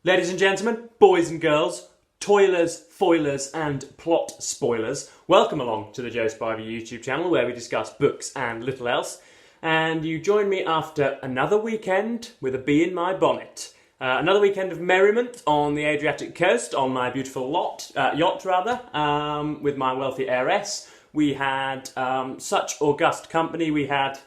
Ladies and gentlemen, boys and girls, toilers, foilers and plot spoilers, welcome along to the Joe Spivey YouTube channel where we discuss books and little else. And you join me after another weekend with a bee in my bonnet. Another weekend of merriment on the Adriatic coast on my beautiful yacht with my wealthy heiress. We had such august company. We had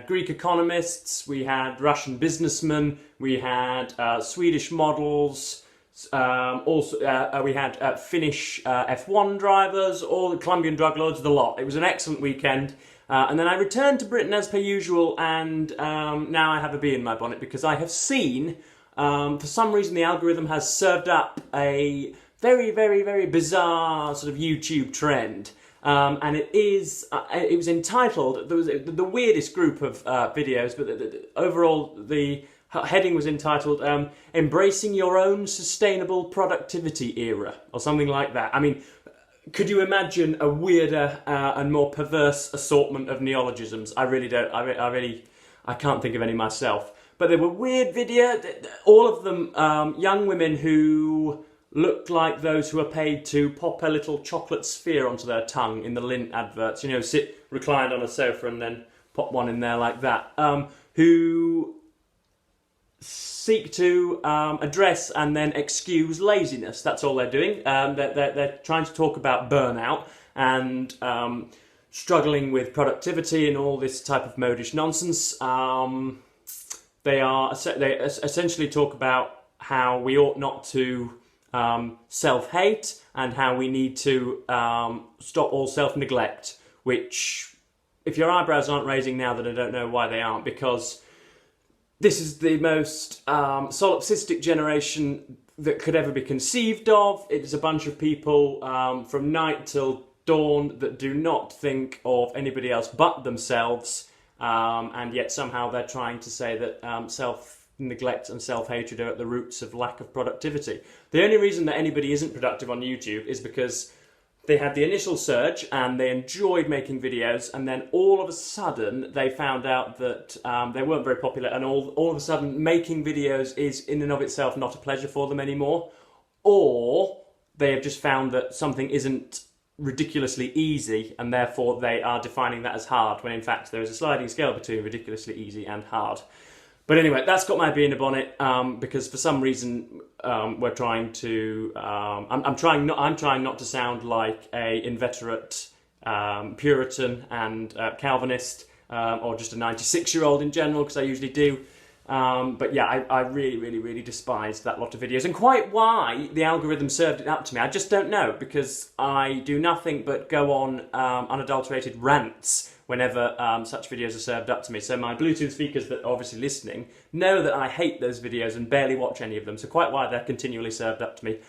Greek economists, we had Russian businessmen, we had Swedish models, we had Finnish F1 drivers, all the Colombian drug lords, the lot. It was an excellent weekend. And then I returned to Britain as per usual, and now I have a bee in my bonnet because I have seen, for some reason the algorithm has served up a very, very, very bizarre sort of YouTube trend. And it was entitled, there was the weirdest group of videos, but overall the heading was entitled Embracing Your Own Sustainable Productivity Era, or something like that. I mean, could you imagine a weirder and more perverse assortment of neologisms? I really don't, I can't think of any myself. But they were weird videos, all of them young women who looked like those who are paid to pop a little chocolate sphere onto their tongue in the Lindt adverts, you know, sit reclined on a sofa and then pop one in there like that, who seek to address and then excuse laziness. That's all they're doing. They're trying to talk about burnout and struggling with productivity and all this type of modish nonsense. They essentially talk about how we ought not to self-hate and how we need to stop all self-neglect, which, if your eyebrows aren't raising now, then I don't know why they aren't, because this is the most solipsistic generation that could ever be conceived of. It is a bunch of people from night till dawn that do not think of anybody else but themselves, and yet somehow they're trying to say that self-neglect and self-hatred are at the roots of lack of productivity. The only reason that anybody isn't productive on YouTube is because they had the initial surge and they enjoyed making videos, and then all of a sudden they found out that they weren't very popular, and all of a sudden making videos is in and of itself not a pleasure for them anymore, or they have just found that something isn't ridiculously easy and therefore they are defining that as hard, when in fact there is a sliding scale between ridiculously easy and hard. But anyway, that's got my bee in a bonnet because for some reason we're trying to. I'm trying not to sound like a inveterate Puritan and Calvinist or just a 96-year-old in general, because I usually do. But yeah, I really, really, really despised that lot of videos, and quite why the algorithm served it up to me, I just don't know, because I do nothing but go on unadulterated rants whenever such videos are served up to me. So my Bluetooth speakers that are obviously listening know that I hate those videos and barely watch any of them, so quite why they're continually served up to me,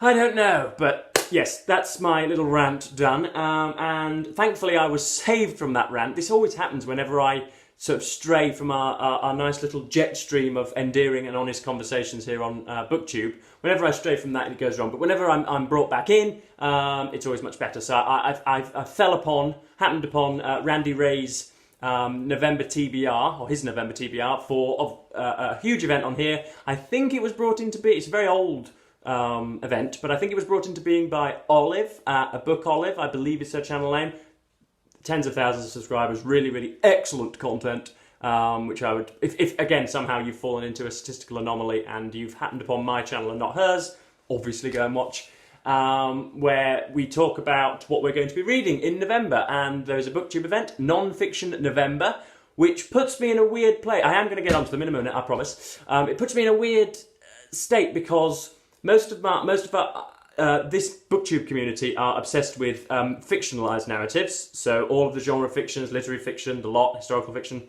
I don't know. But yes, that's my little rant done, and thankfully I was saved from that rant. This always happens whenever I sort of stray from our nice little jet stream of endearing and honest conversations here on BookTube. Whenever I stray from that, it goes wrong. But whenever I'm brought back in, it's always much better. So I happened upon Randy Ray's November TBR, or his November TBR, for a huge event on here. I think it was brought into being, it's a very old event, but I think it was brought into being by Olive, a book Olive, I believe is her channel name. Tens of thousands of subscribers, really, really excellent content, which I would, if again, somehow you've fallen into a statistical anomaly and you've happened upon my channel and not hers, obviously go and watch, where we talk about what we're going to be reading in November. And there's a BookTube event, Non-Fiction November, which puts me in a weird place. I am going to get onto them in a minute, I promise. It puts me in a weird state because most of this BookTube community are obsessed with fictionalised narratives, so all of the genre fictions, literary fiction, the lot, historical fiction,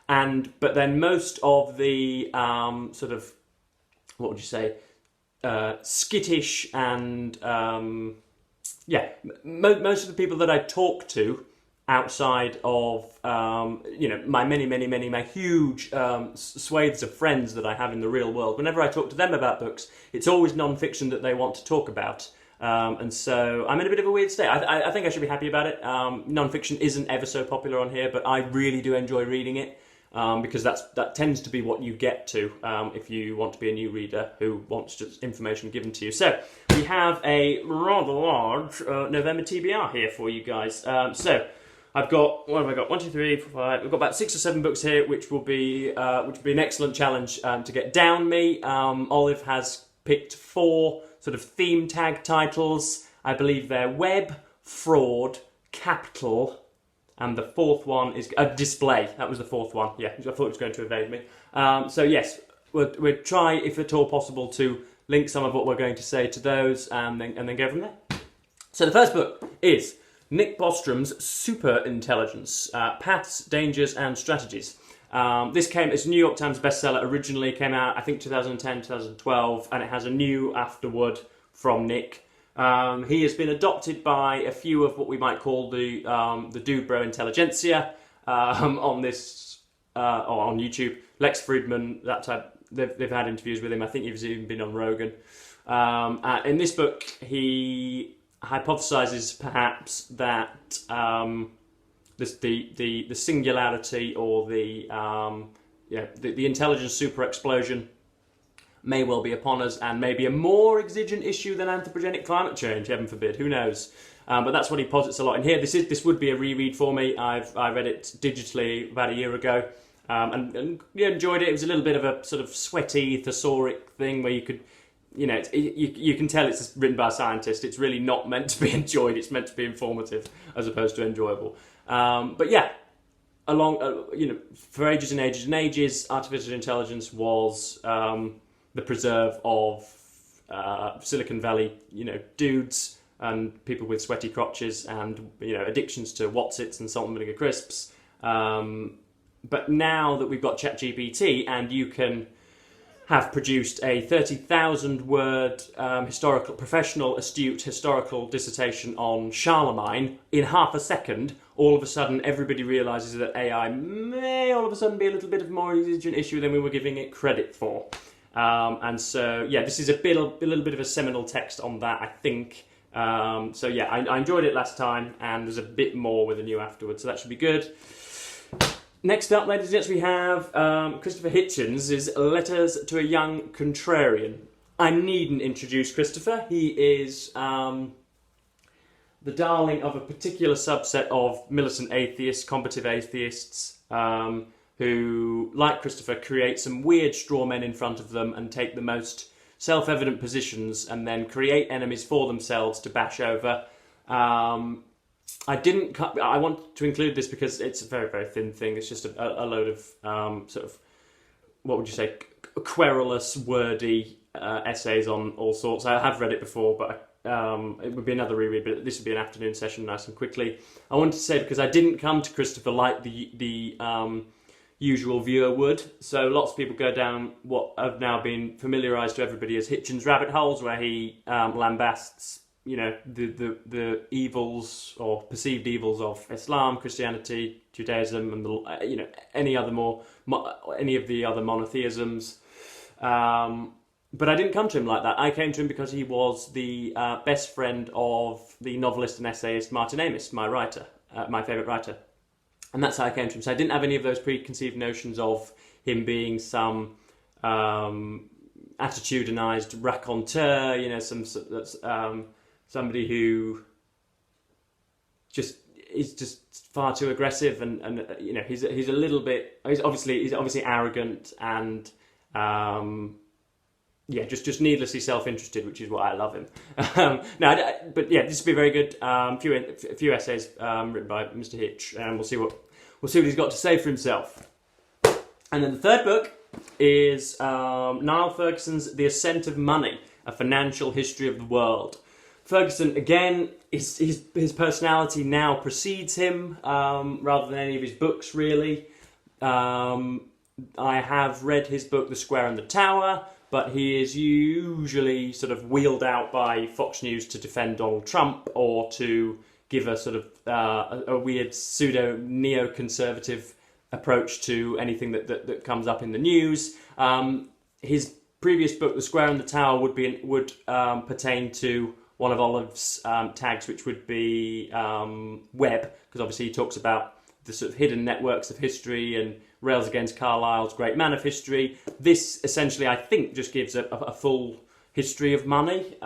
but then most of the sort of, what would you say, skittish and most of the people that I talk to outside of my my huge swathes of friends that I have in the real world, whenever I talk to them about books, it's always non-fiction that they want to talk about, and so I'm in a bit of a weird state. I think I should be happy about it. Non-fiction isn't ever so popular on here, but I really do enjoy reading it. because that tends to be what you get to if you want to be a new reader who wants just information given to you. So we have a rather large November TBR here for you guys. So I've got, what have I got? 1, 2, 3, 4, 5. We've got about 6 or 7 books here, which will be an excellent challenge to get down me. Olive has picked 4 sort of theme tag titles. I believe they're web, fraud, capital, and the 4th one is display. That was the 4th one. Yeah, I thought it was going to evade me. So yes, we'll try, if at all possible, to link some of what we're going to say to those, and then go from there. So the first book is Nick Bostrom's Superintelligence: Paths, Dangers, and Strategies. It's a New York Times bestseller. Originally came out, I think, 2010, 2012, and it has a new afterword from Nick. He has been adopted by a few of what we might call the Dude Bro Intelligentsia on this or on YouTube. Lex Friedman, that type. They've had interviews with him. I think he's even been on Rogan. In this book, he hypothesizes perhaps that the singularity or the intelligence super explosion may well be upon us, and maybe a more exigent issue than anthropogenic climate change, heaven forbid, who knows. But that's what he posits a lot in here. This would be a reread for me. I read it digitally about a year ago, and enjoyed it. It was a little bit of a sort of sweaty, thesauric thing where you could, you can tell it's written by a scientist. It's really not meant to be enjoyed. It's meant to be informative as opposed to enjoyable. But yeah, for ages and ages and ages, artificial intelligence was the preserve of Silicon Valley, dudes and people with sweaty crotches and addictions to Wotsits and salt and vinegar crisps. But now that we've got ChatGPT and you can have produced a 30,000-word astute historical dissertation on Charlemagne in half a second, all of a sudden everybody realises that AI may all of a sudden be a little bit of a more exigent issue than we were giving it credit for. And so, yeah, this is a little bit of a seminal text on that, I think. So, yeah, I enjoyed it last time, and there's a bit more with the new afterwards, so that should be good. Next up, ladies and gents, we have Christopher Hitchens' Letters to a Young Contrarian. I needn't introduce Christopher. He is the darling of a particular subset of militant atheists, combative atheists, who, like Christopher, create some weird straw men in front of them and take the most self-evident positions and then create enemies for themselves to bash over. I want to include this because it's a very, very thin thing. It's just a load of sort of, what would you say, querulous, wordy essays on all sorts. I have read it before, but it would be another reread, but this would be an afternoon session nice and quickly. I wanted to say, because I didn't come to Christopher like the usual viewer would. So lots of people go down what have now been familiarised to everybody as Hitchens rabbit holes, where he lambasts, the evils or perceived evils of Islam, Christianity, Judaism, and any of the other monotheisms. But I didn't come to him like that. I came to him because he was the best friend of the novelist and essayist Martin Amis, my favourite writer. And that's how I came to him. So I didn't have any of those preconceived notions of him being some attitudinised raconteur, somebody who is just far too aggressive, and he's obviously arrogant and just needlessly self-interested, which is why I love him. But yeah, this will be very good. A few essays written by Mr. Hitch, and we'll see what he's got to say for himself. And then the third book is Niall Ferguson's The Ascent of Money: A Financial History of the World. Ferguson, again, his personality now precedes him rather than any of his books, really. I have read his book, The Square and the Tower, but he is usually sort of wheeled out by Fox News to defend Donald Trump or to give a sort of a weird pseudo-neoconservative approach to anything that comes up in the news. His previous book, The Square and the Tower, would pertain to one of Olive's tags, which would be web, because obviously he talks about the sort of hidden networks of history and rails against Carlyle's great man of history. This essentially, I think, just gives a full history of money.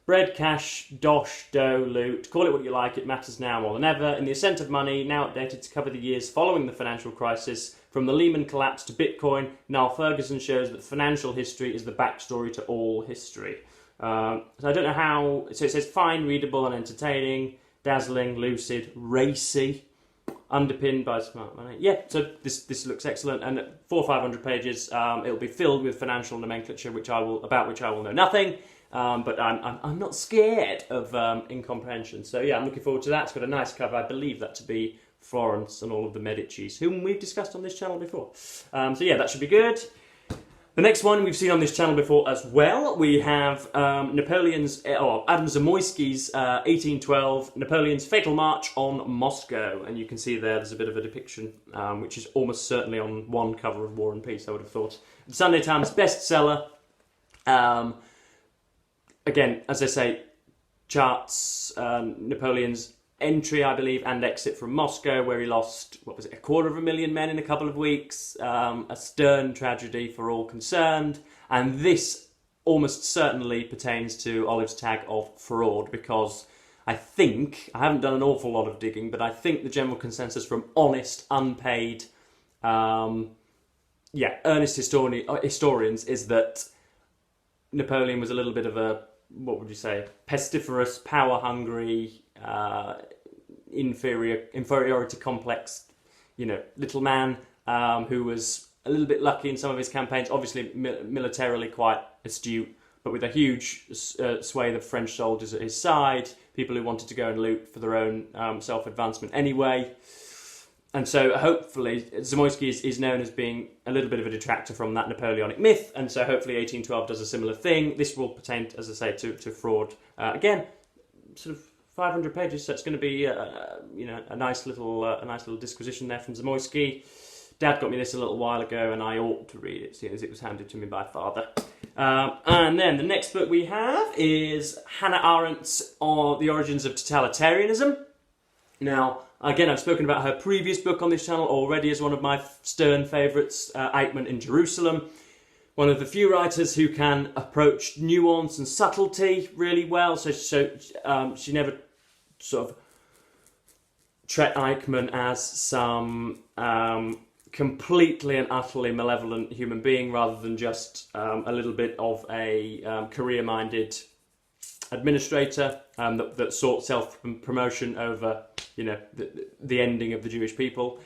Bread, cash, dosh, dough, loot, call it what you like, it matters now more than ever. In the Ascent of Money, now updated to cover the years following the financial crisis, from the Lehman collapse to Bitcoin, Niall Ferguson shows that financial history is the backstory to all history. So I don't know how... So it says fine, readable and entertaining, dazzling, lucid, racy, underpinned by smart money. Yeah, so this looks excellent, and at 400 or 500 pages, it'll be filled with financial nomenclature, about which I will know nothing. But I'm not scared of incomprehension. So yeah, I'm looking forward to that. It's got a nice cover. I believe that to be Florence and all of the Medicis, whom we've discussed on this channel before. So yeah, that should be good. The next one we've seen on this channel before as well. We have Adam Zamoyski's 1812, Napoleon's Fatal March on Moscow. And you can see there's a bit of a depiction, which is almost certainly on one cover of War and Peace, I would have thought. The Sunday Times bestseller. Again, as I say, charts Napoleon's entry, I believe, and exit from Moscow, where he lost, 250,000 men in a couple of weeks. A stern tragedy for all concerned. And this almost certainly pertains to Olive's tag of fraud, because I haven't done an awful lot of digging, but I think the general consensus from honest, unpaid, earnest historians is that Napoleon was a little bit of a, what would you say, pestiferous, power-hungry, inferiority complex, little man who was a little bit lucky in some of his campaigns, obviously militarily quite astute, but with a huge swathe of French soldiers at his side, people who wanted to go and loot for their own self-advancement anyway. And so hopefully Zamoyski is known as being a little bit of a detractor from that Napoleonic myth, and so hopefully 1812 does a similar thing. This will pertain, as I say, to fraud. Again, sort of 500 pages, so it's going to be a nice little disquisition there from Zamoyski. Dad got me this a little while ago, and I ought to read it, seeing as it was handed to me by father. And then the next book we have is Hannah Arendt's The Origins of Totalitarianism. Now, again, I've spoken about her previous book on this channel already as one of my stern favourites, Eichmann in Jerusalem. One of the few writers who can approach nuance and subtlety really well. So she never sort of treat Eichmann as some completely and utterly malevolent human being, rather than just a little bit of a career-minded administrator that sought self-promotion over, the ending of the Jewish people.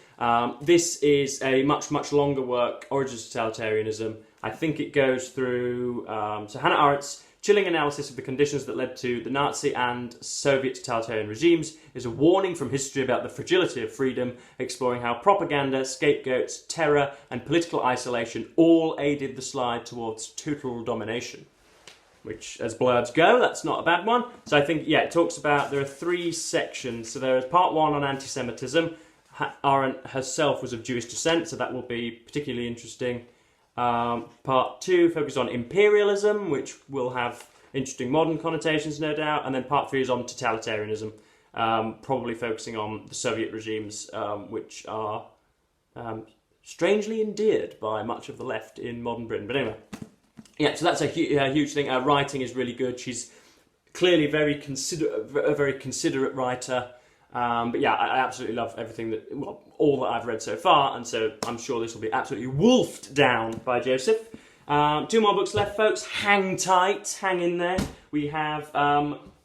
This is a much, much longer work, Origins of Totalitarianism. I think it goes through, so Hannah Arendt's chilling analysis of the conditions that led to the Nazi and Soviet totalitarian regimes is a warning from history about the fragility of freedom, exploring how propaganda, scapegoats, terror and political isolation all aided the slide towards total domination. Which, as blurbs go, that's not a bad one. So I think, it talks about, there are 3 sections. So there is part 1 on anti-Semitism. Arendt herself was of Jewish descent, so that will be particularly interesting. Part 2 focuses on imperialism, which will have interesting modern connotations, no doubt. And then part 3 is on totalitarianism, probably focusing on the Soviet regimes, which are strangely endeared by much of the left in modern Britain. But anyway. Yeah, so that's a huge thing. Her writing is really good. She's clearly a very considerate writer. But yeah, I absolutely love everything all that I've read so far, and so I'm sure this will be absolutely wolfed down by Joseph. 2 more books left, folks. Hang tight, hang in there. We have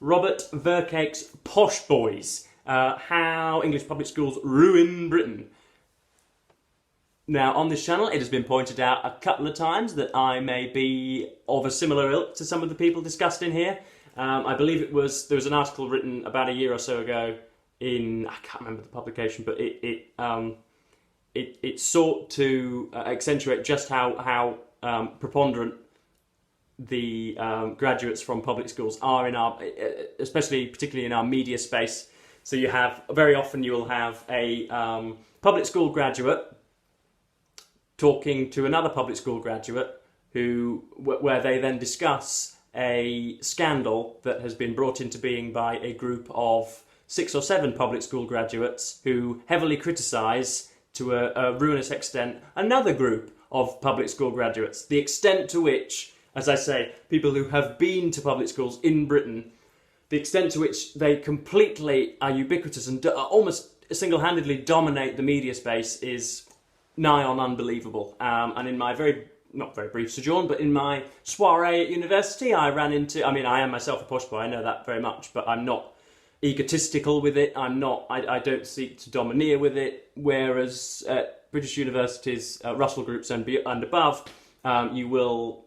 Robert Verkake's Posh Boys, How English Public Schools Ruin Britain. Now, on this channel, it has been pointed out a couple of times that I may be of a similar ilk to some of the people discussed in here. I believe there was an article written about a year or so ago I can't remember the publication, but it sought to accentuate just how preponderant the graduates from public schools are in our, particularly in our media space. So you will have a public school graduate talking to another public school graduate where they then discuss a scandal that has been brought into being by a group of 6 or 7 public school graduates who heavily criticise, to a ruinous extent, another group of public school graduates. The extent to which, as I say, people who have been to public schools in Britain, the extent to which they completely are ubiquitous and almost single-handedly dominate the media space is nigh on unbelievable. And in my not very brief sojourn, but in my soiree at university, I ran into, I am myself a posh boy, I know that very much, but I'm not egotistical with it. I don't seek to domineer with it. Whereas at British universities, Russell groups and above, you will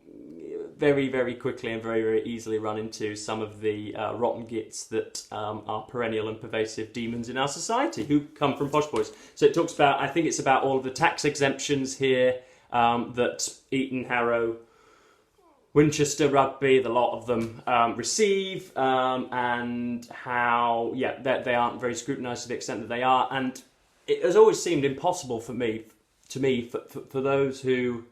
very, very quickly and very, very easily run into some of the rotten gits that are perennial and pervasive demons in our society who come from posh boys. So it talks about, I think it's about all of the tax exemptions here that Eton, Harrow, Winchester, Rugby, the lot of them receive, and how, they aren't very scrutinised to the extent that they are. And it has always seemed impossible for those who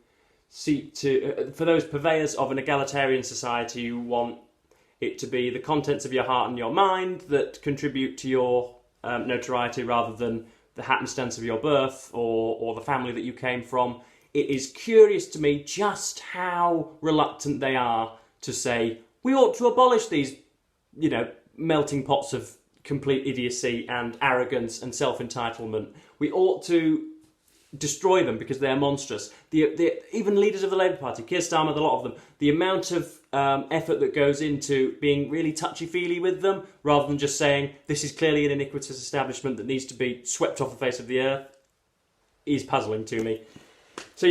seek to, for those purveyors of an egalitarian society who want it to be the contents of your heart and your mind that contribute to your notoriety rather than the happenstance of your birth or the family that you came from. It is curious to me just how reluctant they are to say, we ought to abolish these, melting pots of complete idiocy and arrogance and self-entitlement. We ought to destroy them because they are monstrous. Even leaders of the Labour Party, Keir Starmer, the lot of them, the amount of effort that goes into being really touchy-feely with them, rather than just saying, this is clearly an iniquitous establishment that needs to be swept off the face of the earth, is puzzling to me. So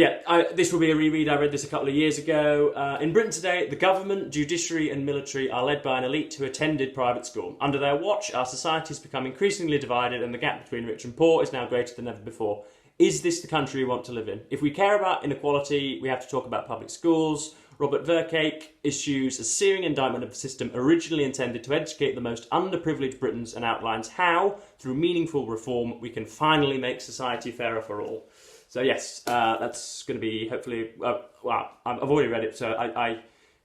this will be a reread. I read this a couple of years ago. In Britain today, the government, judiciary and military are led by an elite who attended private school. Under their watch, our society has become increasingly divided and the gap between rich and poor is now greater than ever before. Is this the country we want to live in? If we care about inequality, we have to talk about public schools. Robert Vercake issues a searing indictment of a system originally intended to educate the most underprivileged Britons and outlines how, through meaningful reform, we can finally make society fairer for all. So yes, that's going to be hopefully, I've already read it, so I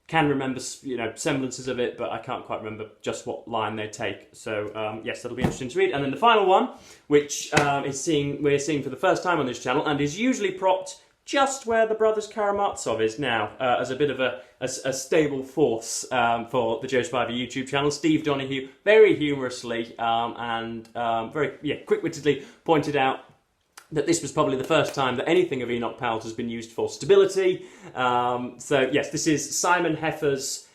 can remember, semblances of it, but I can't quite remember just what line they take. So yes, that'll be interesting to read. And then the final one, which we're seeing for the first time on this channel, and is usually propped just where the Brothers Karamazov is now, as a bit of a stable force for the Joe Spivey YouTube channel. Steve Donoghue very humorously and very quick-wittedly pointed out that this was probably the first time that anything of Enoch Powell's has been used for stability. So yes, this is Simon Heffer's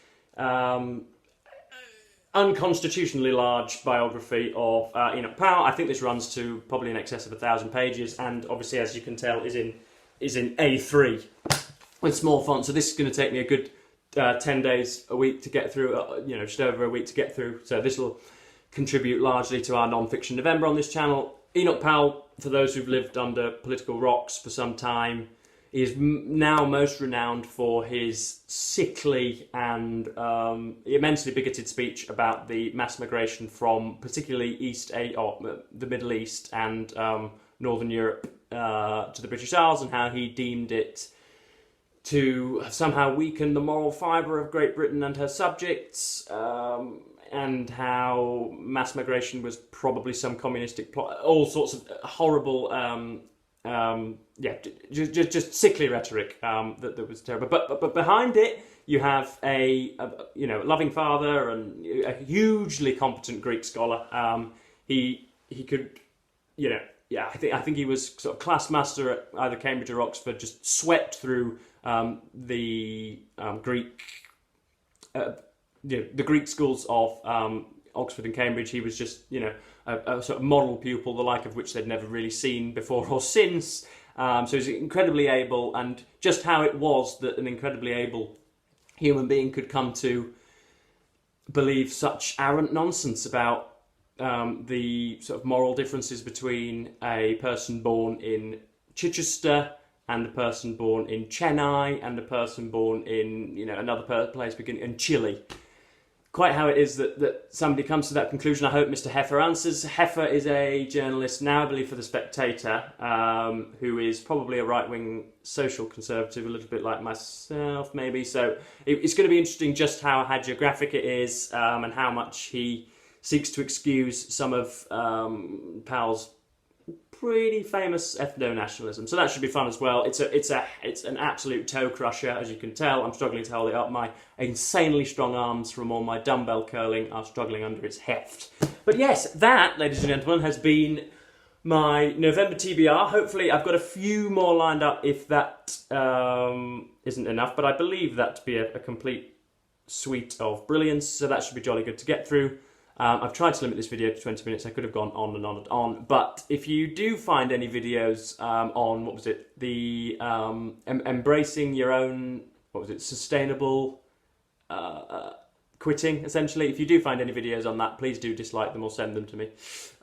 unconstitutionally large biography of Enoch Powell. I think this runs to probably in excess of 1,000 pages, and obviously, as you can tell, is in A3 with small font. So this is going to take me a good 10 days a week to get through. Just over a week to get through. So this will contribute largely to our non-fiction November on this channel. Enoch Powell, for those who've lived under political rocks for some time, is now most renowned for his sickly and immensely bigoted speech about the mass migration from particularly the Middle East and Northern Europe to the British Isles, and how he deemed it to somehow weaken the moral fibre of Great Britain and her subjects, and how mass migration was probably some communistic plot, all sorts of horrible, just sickly rhetoric that was terrible. But behind it, you have a loving father and a hugely competent Greek scholar. He could, I think he was sort of class master at either Cambridge or Oxford. Just swept through the Greek. The Greek schools of Oxford and Cambridge. He was just, a sort of moral pupil, the like of which they'd never really seen before or since. So he's incredibly able, and just how it was that an incredibly able human being could come to believe such arrant nonsense about the sort of moral differences between a person born in Chichester and a person born in Chennai and a person born in, another place beginning in Chile. Quite how it is that somebody comes to that conclusion, I hope Mr. Heffer answers. Heffer is a journalist now, I believe, for The Spectator, who is probably a right-wing social conservative, a little bit like myself, maybe. So it's going to be interesting just how hagiographic it is, and how much he seeks to excuse some of Powell's pretty famous ethno-nationalism. So that should be fun as well. It's an absolute toe crusher, as you can tell. I'm struggling to hold it up. My insanely strong arms from all my dumbbell curling are struggling under its heft. But yes, that, ladies and gentlemen, has been my November TBR. Hopefully I've got a few more lined up if that isn't enough, but I believe that to be a complete suite of brilliance, so that should be jolly good to get through. I've tried to limit this video to 20 minutes. I could have gone on and on and on, but if you do find any videos on, what was it, the embracing your own, what was it, sustainable quitting, essentially. If you do find any videos on that, please do dislike them or send them to me.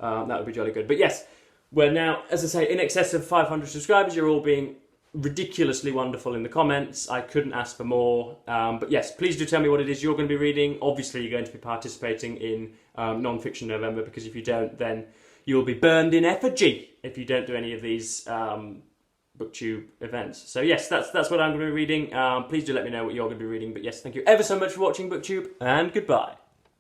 That would be jolly good. But yes, we're now, as I say, in excess of 500 subscribers. You're all being ridiculously wonderful in the comments. I couldn't ask for more. But yes, please do tell me what it is you're going to be reading. Obviously, you're going to be participating in Non-Fiction November, because if you don't, then you'll be burned in effigy if you don't do any of these BookTube events. So yes, that's what I'm going to be reading. Please do let me know what you're going to be reading. But yes, thank you ever so much for watching BookTube, and goodbye.